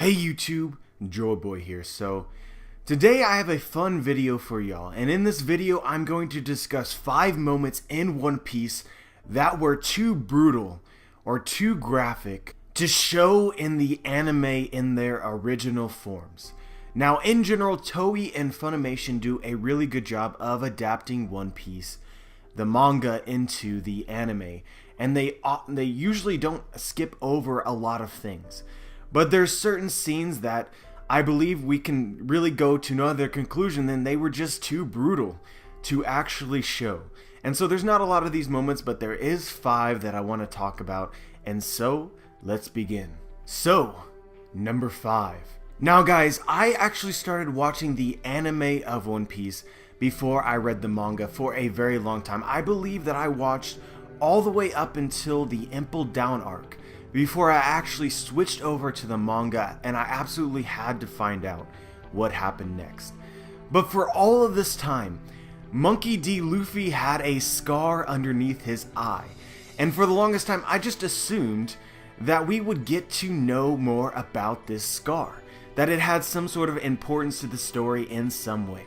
Hey YouTube, Joyboy here. So today I have a fun video for y'all, and in this video I'm going to discuss 5 moments in One Piece that were too brutal or too graphic to show in the anime in their original forms. Now in general, Toei and Funimation do a really good job of adapting One Piece, the manga, into the anime, and they usually don't skip over a lot of things. But there's certain scenes that I believe we can really go to no other conclusion than they were just too brutal to actually show. And so there's not a lot of these moments, but there is 5 that I want to talk about. And so let's begin. So, number 5. Now guys, I actually started watching the anime of One Piece before I read the manga for a very long time. I believe that I watched all the way up until the Impel Down arc before I actually switched over to the manga, and I absolutely had to find out what happened next. But for all of this time, Monkey D. Luffy had a scar underneath his eye, and for the longest time I just assumed that we would get to know more about this scar, that it had some sort of importance to the story in some way.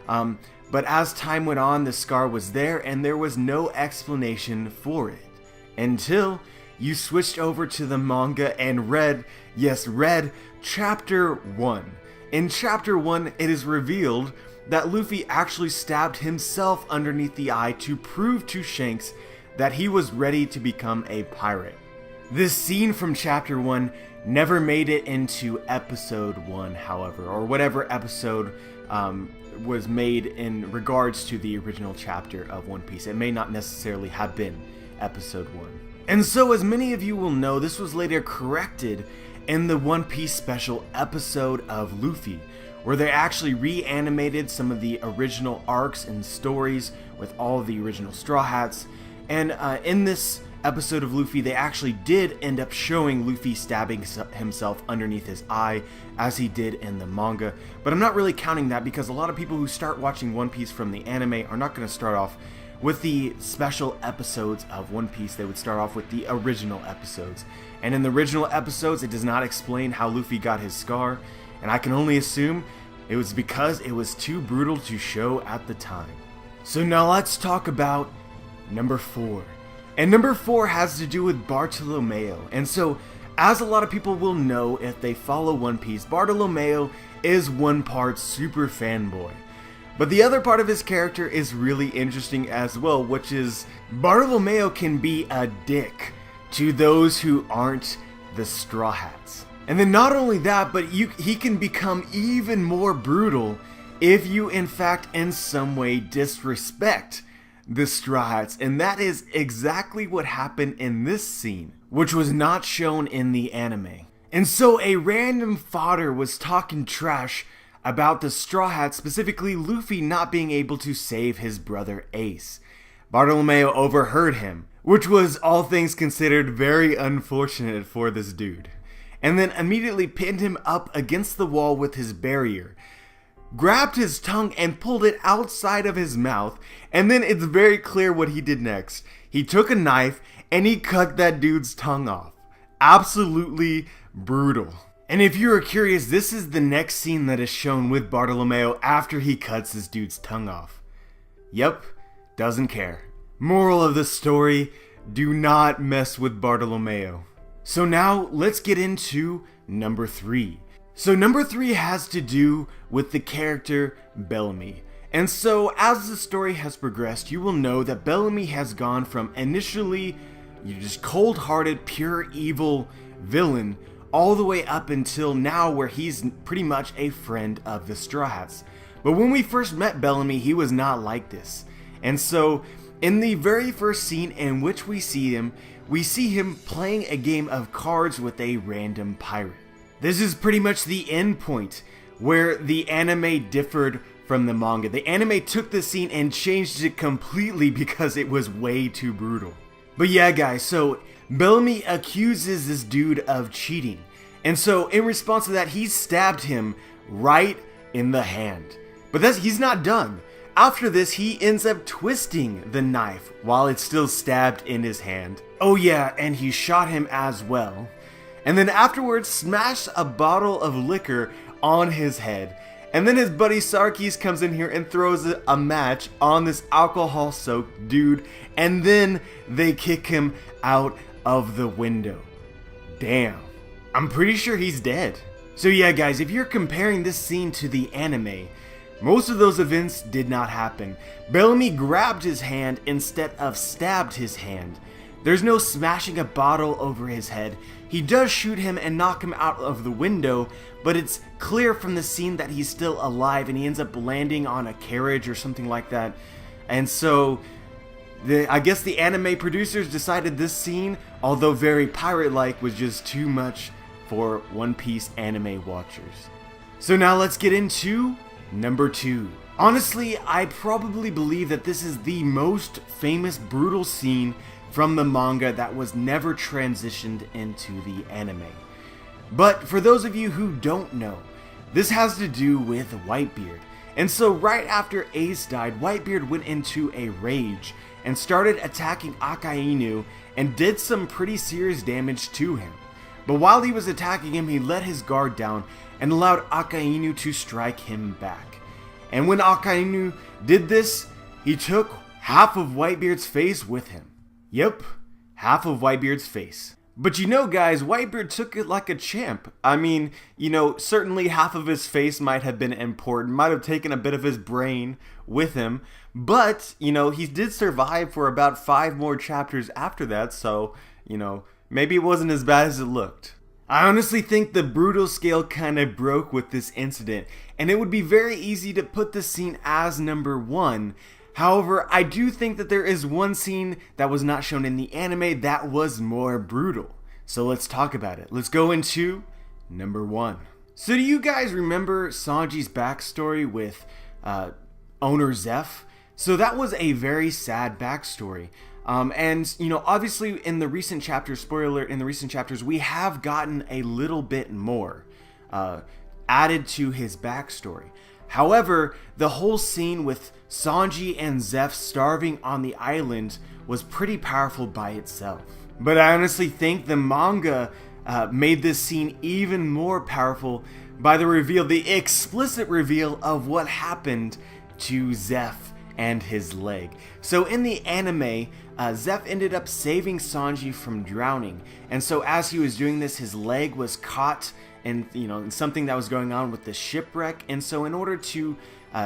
But as time went on, the scar was there and there was no explanation for it until you switched over to the manga and read chapter 1. In chapter 1, it is revealed that Luffy actually stabbed himself underneath the eye to prove to Shanks that he was ready to become a pirate. This scene from chapter 1 never made it into episode 1, however, or whatever episode was made in regards to the original chapter of One Piece. It may not necessarily have been episode 1. And so, as many of you will know, this was later corrected in the One Piece special episode of Luffy, where they actually reanimated some of the original arcs and stories with all of the original Straw Hats. And in this episode of Luffy, they actually did end up showing Luffy stabbing himself underneath his eye, as he did in the manga. But I'm not really counting that, because a lot of people who start watching One Piece from the anime are not going to start off with the special episodes of One Piece. They would start off with the original episodes. And in the original episodes, it does not explain how Luffy got his scar, and I can only assume it was because it was too brutal to show at the time. So now let's talk about number 4. And number 4 has to do with Bartolomeo. And so, as a lot of people will know if they follow One Piece, Bartolomeo is one part super fanboy. But the other part of his character is really interesting as well, which is Bartolomeo can be a dick to those who aren't the Straw Hats. And then not only that, but he can become even more brutal if you in fact in some way disrespect the Straw Hats. And that is exactly what happened in this scene, which was not shown in the anime. And so a random fodder was talking trash about the Straw Hats, specifically Luffy not being able to save his brother Ace. Bartolomeo overheard him, which was, all things considered, very unfortunate for this dude, and then immediately pinned him up against the wall with his barrier, grabbed his tongue and pulled it outside of his mouth, and then it's very clear what he did next. He took a knife and he cut that dude's tongue off. Absolutely brutal. And if you are curious, this is the next scene that is shown with Bartolomeo after he cuts this dude's tongue off. Yep, doesn't care. Moral of the story, do not mess with Bartolomeo. So now let's get into number 3. So number 3 has to do with the character Bellamy. And so as the story has progressed, you will know that Bellamy has gone from initially just cold-hearted, pure evil villain all the way up until now, where he's pretty much a friend of the Straw Hats. But when we first met Bellamy, he was not like this. And so, in the very first scene in which we see him playing a game of cards with a random pirate. This is pretty much the end point where the anime differed from the manga. The anime took this scene and changed it completely because it was way too brutal. But yeah guys, so Bellamy accuses this dude of cheating, and so in response to that, he stabbed him right in the hand. But he's not done. After this, he ends up twisting the knife while it's still stabbed in his hand. Oh yeah, and he shot him as well. and then afterwards smash a bottle of liquor on his head. And then his buddy Sarkis comes in here and throws a match on this alcohol-soaked dude, and then they kick him out of the window. Damn. I'm pretty sure he's dead. So yeah guys, if you're comparing this scene to the anime, most of those events did not happen. Bellamy grabbed his hand instead of stabbed his hand. There's no smashing a bottle over his head. He does shoot him and knock him out of the window, but it's clear from the scene that he's still alive and he ends up landing on a carriage or something like that. And so, I guess the anime producers decided this scene, although very pirate-like, was just too much for One Piece anime watchers. So now let's get into number 2. Honestly, I probably believe that this is the most famous brutal scene from the manga that was never transitioned into the anime. But for those of you who don't know, this has to do with Whitebeard. And so right after Ace died, Whitebeard went into a rage and started attacking Akainu and did some pretty serious damage to him. But while he was attacking him, he let his guard down and allowed Akainu to strike him back. And when Akainu did this, he took half of Whitebeard's face with him. Yep, half of Whitebeard's face. But you know guys, Whitebeard took it like a champ. I mean, you know, certainly half of his face might have been important, might have taken a bit of his brain with him, but, you know, he did survive for about 5 more chapters after that, so, you know, maybe it wasn't as bad as it looked. I honestly think the brutal scale kind of broke with this incident, and it would be very easy to put this scene as number 1. However, I do think that there is one scene that was not shown in the anime that was more brutal. So let's talk about it. Let's go into number 1. So do you guys remember Sanji's backstory with owner Zeff? So that was a very sad backstory. And, you know, obviously in the recent chapters, spoiler alert, in the recent chapters, we have gotten a little bit more added to his backstory. However, the whole scene with Sanji and Zeff starving on the island was pretty powerful by itself. But I honestly think the manga made this scene even more powerful by the reveal, the explicit reveal of what happened to Zeff and his leg. So in the anime, Zeff ended up saving Sanji from drowning, and so as he was doing this, his leg was caught and, you know, something that was going on with the shipwreck. And so in order to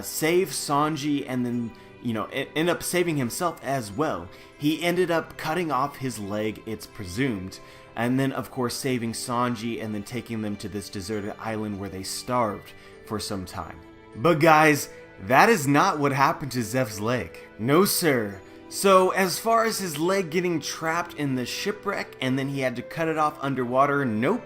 save Sanji and then, you know, end up saving himself as well, he ended up cutting off his leg, it's presumed, and then of course saving Sanji and then taking them to this deserted island where they starved for some time. But guys, that is not what happened to Zeff's leg. No sir. So as far as his leg getting trapped in the shipwreck and then he had to cut it off underwater, nope.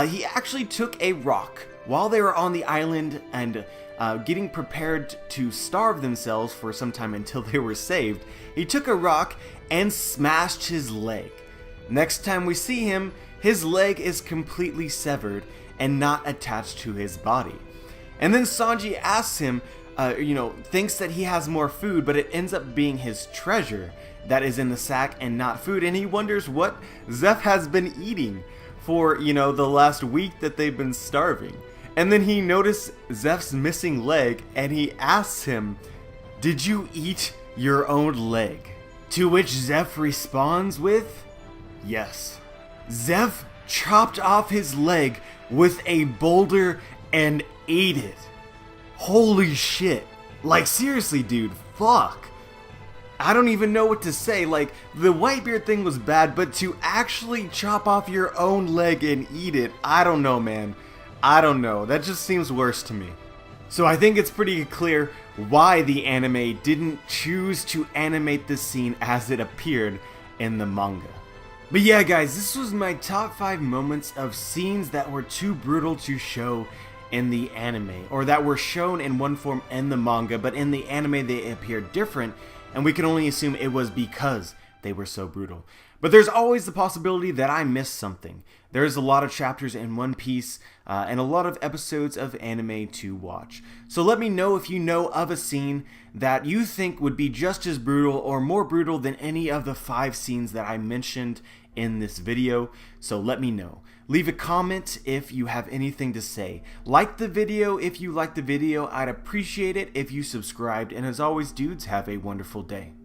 He actually took a rock while they were on the island and getting prepared to starve themselves for some time until they were saved. He took a rock and smashed his leg. Next time we see him, his leg is completely severed and not attached to his body. And then Sanji asks him, you know, thinks that he has more food, but it ends up being his treasure that is in the sack and not food. And he wonders what Zeff has been eating for, you know, the last week that they've been starving. And then he noticed Zeff's missing leg and he asks him, "Did you eat your own leg?" To which Zeff responds with, "Yes." Zeff chopped off his leg with a boulder and ate it. Holy shit. Like seriously dude, fuck. I don't even know what to say. Like, the Whitebeard thing was bad, but to actually chop off your own leg and eat it, I don't know, man. I don't know. That just seems worse to me. So I think it's pretty clear why the anime didn't choose to animate this scene as it appeared in the manga. But yeah, guys, this was my top 5 moments of scenes that were too brutal to show in the anime, or that were shown in one form in the manga, but in the anime they appeared different, and we can only assume it was because they were so brutal. But there's always the possibility that I missed something. There's a lot of chapters in One Piece, and a lot of episodes of anime to watch. So let me know if you know of a scene that you think would be just as brutal or more brutal than any of the 5 scenes that I mentioned in this video, so let me know. Leave a comment if you have anything to say. Like the video if you liked the video. I'd appreciate it if you subscribed. And as always, dudes, have a wonderful day.